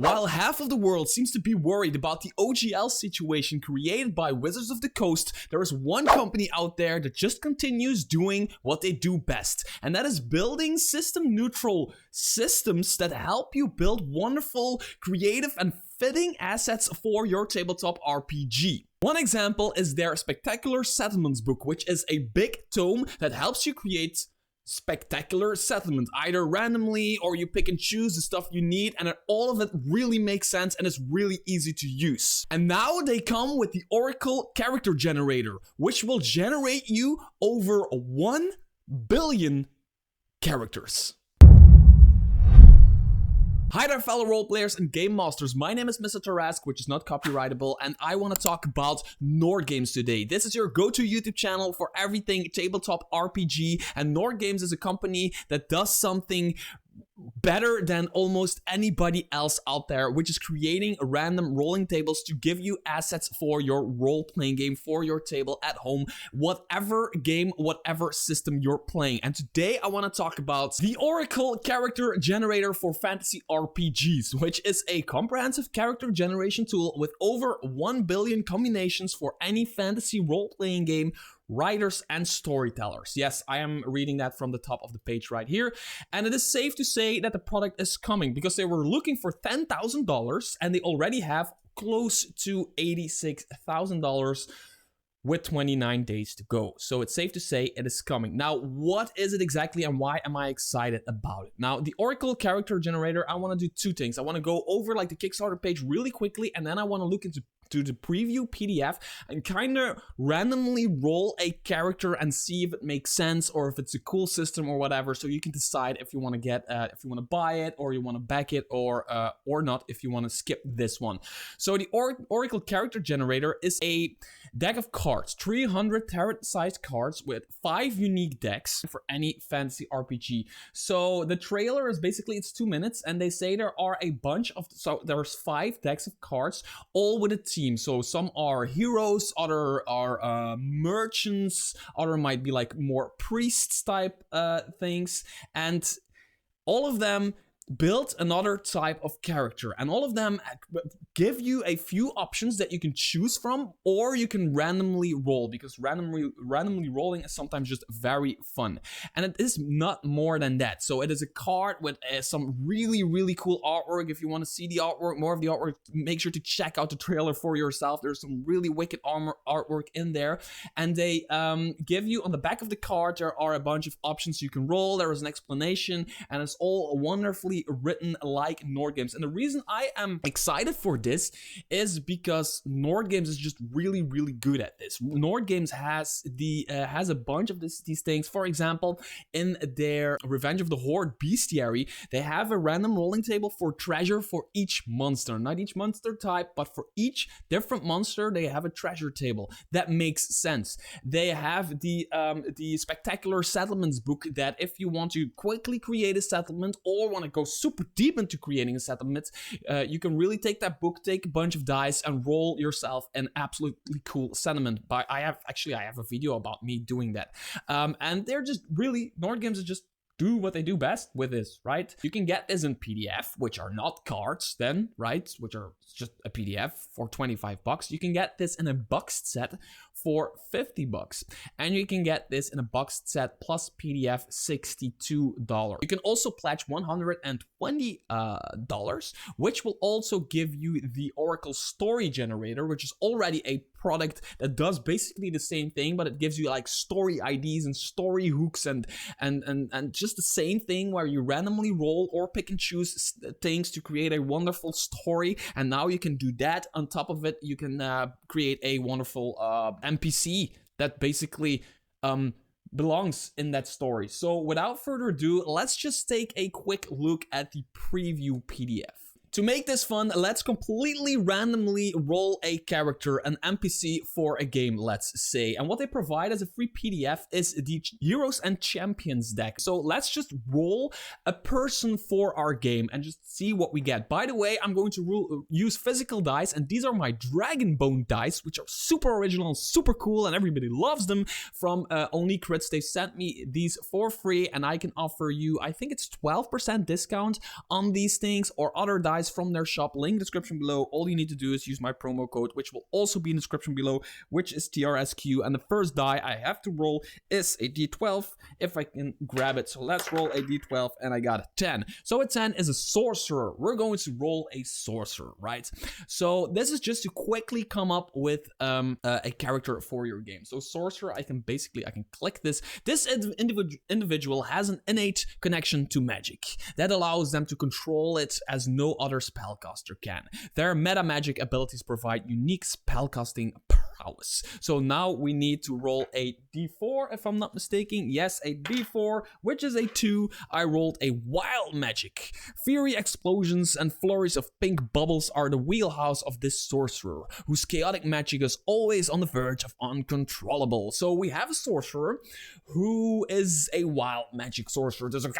While half of the world seems to be worried about the OGL situation created by Wizards of the Coast, there is one company out there that just continues doing what they do best, and that is building system-neutral systems that help you build wonderful, creative, and fitting assets for your tabletop RPG. One example is their Spectacular Settlements book, which is a big tome that helps you create spectacular settlement, either randomly or you pick and choose the stuff you need, and all of it really makes sense and is really easy to use. And now they come with the Oracle Character Generator, which will generate you over 1 billion characters. Hi there fellow roleplayers and game masters, my name is Mr. Tarask, which is not copyrightable, and I want to talk about NordGames today. This is your go-to YouTube channel for everything tabletop RPG, and NordGames is a company that does something better than almost anybody else out there, which is creating random rolling tables to give you assets for your role-playing game, for your table at home, whatever game, whatever system you're playing. And today I want to talk about the Oracle Character Generator for Fantasy RPGs, which is a comprehensive character generation tool with over 1 billion combinations for any fantasy role-playing game, writers and storytellers. Yes, I am reading that from the top of the page right here. And it is safe to say that the product is coming because they were looking for $10,000 and they already have close to $86,000 with 29 days to go. So it's safe to say it is coming. Now, what is it exactly and why am I excited about it? Now, the Oracle Character Generator, I want to do two things. I want to go over like the Kickstarter page really quickly, and then I want to look into the preview PDF and kind of randomly roll a character and see if it makes sense or if it's a cool system or whatever, so you can decide if you want to get if you want to buy it or you want to back it or not, if you want to skip this one. So the Oracle Character Generator is a deck of cards, 300 tarot-sized cards with 5 unique decks for any fantasy RPG. So the trailer is basically, it's 2 minutes, and they say there are a bunch of, so there's 5 decks of cards, all with a team. So some are heroes, other are merchants, other might be like more priests type things, and all of them build another type of character, and all of them give you a few options that you can choose from, or you can randomly roll, because randomly rolling is sometimes just very fun. And it is not more than that. So it is a card with some really cool artwork. If you want to see the artwork, more of the artwork, make sure to check out the trailer for yourself. There's some really wicked artwork in there, and they give you on the back of the card, there are a bunch of options you can roll. There is an explanation, and it's all wonderfully written like NordGames. And the reason I am excited for this is because NordGames is just really good at this. NordGames has a bunch of these things. For example, in their Revenge of the Horde bestiary, they have a random rolling table for treasure for each monster. Not each monster type, but for each different monster, they have a treasure table. That makes sense. They have the Spectacular Settlements book that if you want to quickly create a settlement or want to go super deep into creating a settlement, you can really take that book, take a bunch of dice, and roll yourself an absolutely cool settlement. But I have a video about me doing that. And they're just really, NordGames is just do what they do best with this, right? You can get this in PDF, which are not cards then, right? Which are just a PDF for 25 bucks. You can get this in a boxed set for 50 bucks. And you can get this in a boxed set plus PDF $62. You can also pledge $120, which will also give you the Oracle Story Generator, which is already a product that does basically the same thing, but it gives you like story IDs and story hooks and just the same thing where you randomly roll or pick and choose things to create a wonderful story. And now you can do that. On top of it, you can create a wonderful NPC that basically belongs in that story. So without further ado, let's just take a quick look at the preview PDF. To make this fun, let's completely randomly roll a character, an NPC for a game, let's say. And what they provide as a free PDF is the Heroes and Champions deck. So let's just roll a person for our game and just see what we get. By the way, I'm going to use physical dice, and these are my Dragon Bone dice, which are super original and super cool, and everybody loves them from Only Crits. They sent me these for free, and I can offer you, I think it's 12% discount on these things or other dice dice from their shop, link description below. All you need to do is use my promo code, which will also be in the description below, which is TRSQ. And the first die I have to roll is a d12, if I can grab it. So let's roll a d12, and I got a 10. So a 10 is a sorcerer. We're going to roll a sorcerer, right? So this is just to quickly come up with a character for your game. So sorcerer, I can click this. This individual has an innate connection to magic that allows them to control it as no other spellcaster can. Their meta magic abilities provide unique spellcasting prowess. So now we need to roll a d4, if I'm not mistaken. Yes, a d4, which is a 2. I rolled a wild magic. Fiery explosions and flurries of pink bubbles are the wheelhouse of this sorcerer, whose chaotic magic is always on the verge of uncontrollable. So we have a sorcerer who is a wild magic sorcerer. There's they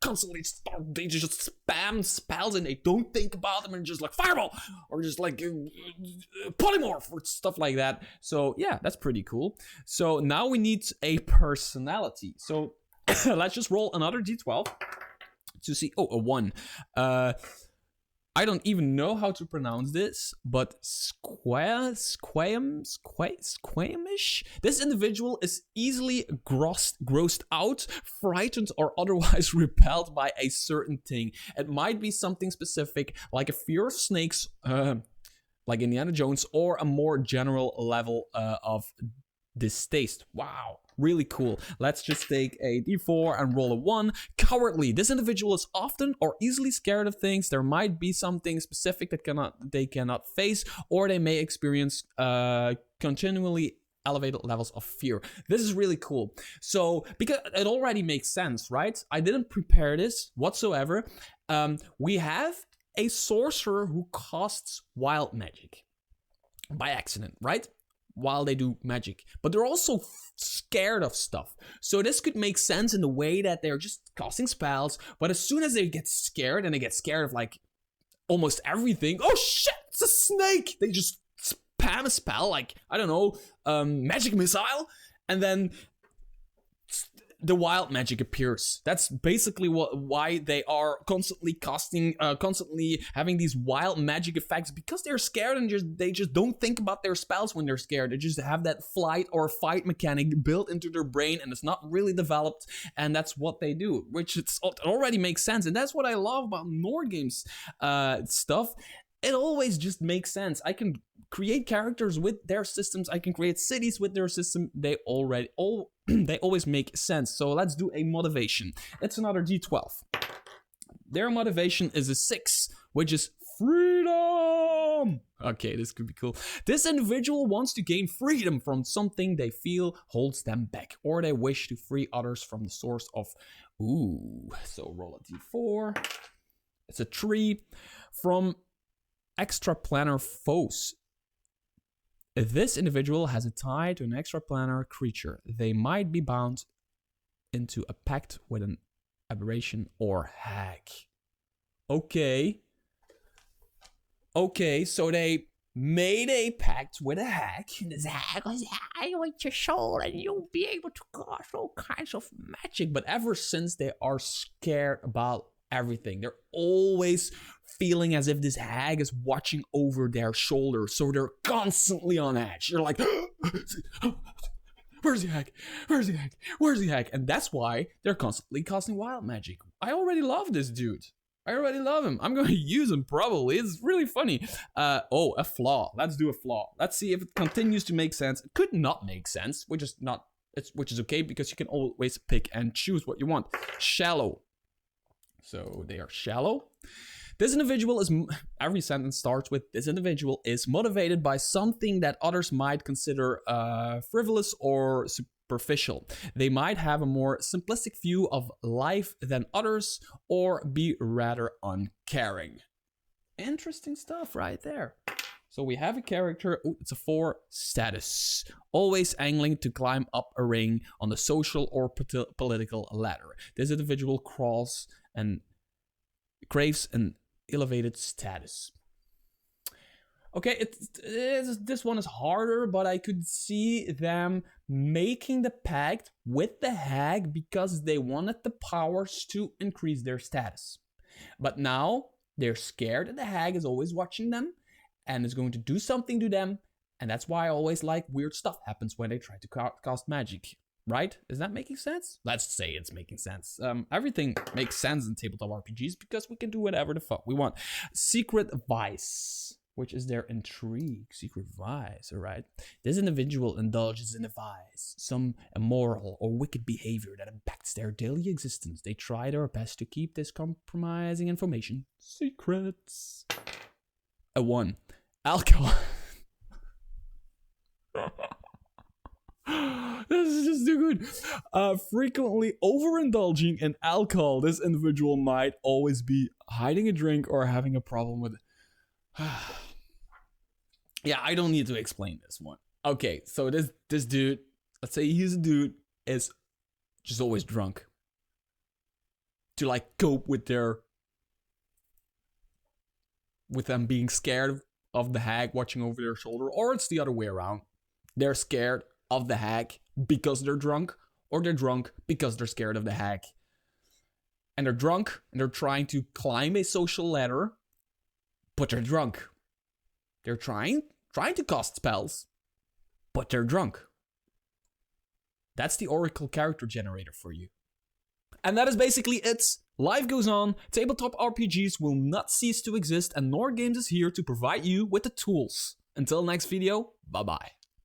constantly start, they just spam spells and they don't think about them and just like fireball or just like polymorph or stuff like that. So yeah, that's pretty cool. So now we need a personality. So let's just roll another d12 to see. Oh, a 1. I don't even know how to pronounce this, but squamish. This individual is easily grossed out, frightened, or otherwise repelled by a certain thing. It might be something specific, like a fear of snakes, like Indiana Jones, or a more general level of distaste. Wow. Really cool. Let's just take a d4 and roll a 1. Cowardly. This individual is often or easily scared of things. There might be something specific that they cannot face, or they may experience continually elevated levels of fear. This is really cool. So, because it already makes sense, right? I didn't prepare this whatsoever. We have a sorcerer who casts wild magic by accident, right? While they do magic, but they're also scared of stuff. So this could make sense in the way that they're just casting spells, but as soon as they get scared, and they get scared of like almost everything, oh shit, it's a snake! They just spam a spell, like, I don't know, magic missile, and then the wild magic appears. That's basically why they are constantly casting, constantly having these wild magic effects, because they're scared and they just don't think about their spells when they're scared. They just have that flight or fight mechanic built into their brain, and it's not really developed, and that's what they do, which it already makes sense. And that's what I love about NordGames stuff. It always just makes sense. I can create characters with their systems. I can create cities with their system. They always make sense. So let's do a motivation. It's another d12. Their motivation is a 6, which is freedom. Okay, this could be cool. This individual wants to gain freedom from something they feel holds them back, or they wish to free others from the source of... Ooh, so roll a d4. It's a 3. From extraplanar foes. This individual has a tie to an extraplanar creature. They might be bound into a pact with an aberration or hag. Okay. Okay, so they made a pact with a hag. And this hag was, I want your soul and you'll be able to cast all kinds of magic. But ever since, they are scared about everything. They're always feeling as if this hag is watching over their shoulder, so they're constantly on edge. They're like, where's the hag? Where's the hag? Where's the hag? And that's why they're constantly casting wild magic. I already love this dude. I already love him. I'm going to use him probably. It's really funny. Oh, a flaw. Let's do a flaw. Let's see if it continues to make sense. It could not make sense, which is okay, because you can always pick and choose what you want. Shallow. So they are shallow. This individual is, every sentence starts with, this individual is motivated by something that others might consider frivolous or superficial. They might have a more simplistic view of life than others, or be rather uncaring. Interesting stuff right there. So we have a character, it's a 4, status. Always angling to climb up a ring on the social or political ladder. This individual craves an elevated status. Okay, this one is harder, but I could see them making the pact with the hag because they wanted the powers to increase their status. But now They're scared that the hag is always watching them and is going to do something to them. And that's why I always like weird stuff happens when they try to cast magic. Right? Is that making sense? Let's say it's making sense. Everything makes sense in tabletop RPGs because we can do whatever the fuck we want. Secret vice, which is their intrigue. Secret vice, all right? This individual indulges in a vice, some immoral or wicked behavior that impacts their daily existence. They try their best to keep this compromising information secrets. 1. Alcohol. This is just too good. Frequently overindulging in alcohol. This individual might always be hiding a drink or having a problem with it. Yeah, I don't need to explain this one. Okay, so this dude, let's say he's a dude, is just always drunk. To like cope with them being scared of the hag watching over their shoulder, or it's the other way around. They're scared of the hag because they're drunk, or they're drunk because they're scared of the hag. And they're drunk, and they're trying to climb a social ladder, but they're drunk. They're trying to cast spells, but they're drunk. That's the Oracle character generator for you. And that is basically it. Life goes on, tabletop RPGs will not cease to exist, and NordGames is here to provide you with the tools. Until next video, bye bye.